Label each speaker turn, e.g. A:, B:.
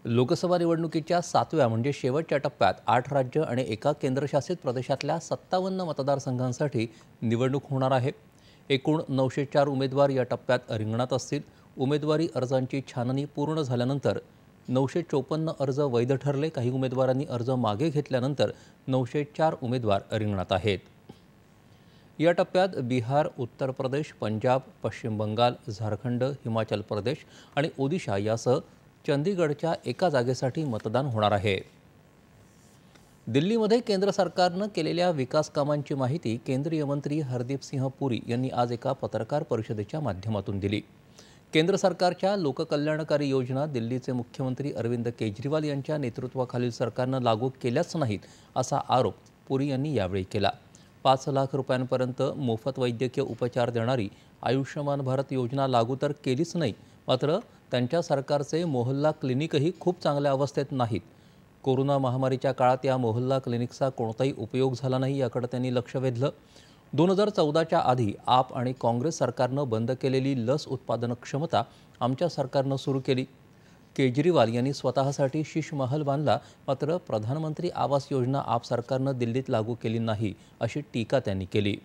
A: लोकसभा निवडणुकीच्या 7व्या म्हणजे शेवटच्या टप्प्यात 8 राज्य आणि एका केंद्रशासित प्रदेशातल्या 57 मतदारसंघांसाठी निवडणूक होणार आहे। एकूण 904 उमेदवार या टप्प्यात रिंगणात असतील। उमेदवारी अर्जांची छाननी पूर्ण झाल्यानंतर 954 अर्ज वैध ठरले। काही उमेदवारांनी अर्ज मागे घेतल्यानंतर 904 उमेदवार रिंगणात आहेत। या टप्प्यात बिहार, उत्तर प्रदेश, पंजाब, पश्चिम बंगाल, झारखंड, हिमाचल प्रदेश आणि ओदिशा यासह चंदीगडच्या एका जागेसाठी मतदान होणार आहे। दिल्लीमध्ये केंद्र सरकारनं केलेल्या विकास कामांची माहिती केंद्रीय मंत्री हरदीप सिंह पुरी यांनी आज एका पत्रकार परिषदेच्या माध्यमातून दिली। केंद्र सरकारच्या लोककल्याणकारी योजना दिल्लीचे मुख्यमंत्री अरविंद केजरीवाल यांच्या नेतृत्वाखालील सरकारनं लागू केल्याच नाहीत असा आरोप पुरी यांनी यावेळी केला। 5 लाख रुपयांपर्यंत मोफत वैद्यकीय उपचार देणारी आयुष्यमान भारत योजना लागू तर केलीच नाही, मात्र त्यांच्या सरकारचे मोहल्ला क्लिनिकही खूप चांगल्या अवस्थेत नाहीत। कोरोना महामारीच्या काळात या मोहल्ला क्लिनिकचा कोणताही उपयोग झाला नाही याकडे त्यांनी लक्ष वेधलं। 2014च्या आधी आप आणि काँग्रेस सरकारनं बंद केलेली लस उत्पादन क्षमता आमच्या सरकारनं सुरू केली। केजरीवाल यांनी स्वतःसाठी शीश महल बांधला, मात्र प्रधानमंत्री आवास योजना आप सरकारनं दिल्लीत लागू केली नाही अशी टीका त्यांनी केली।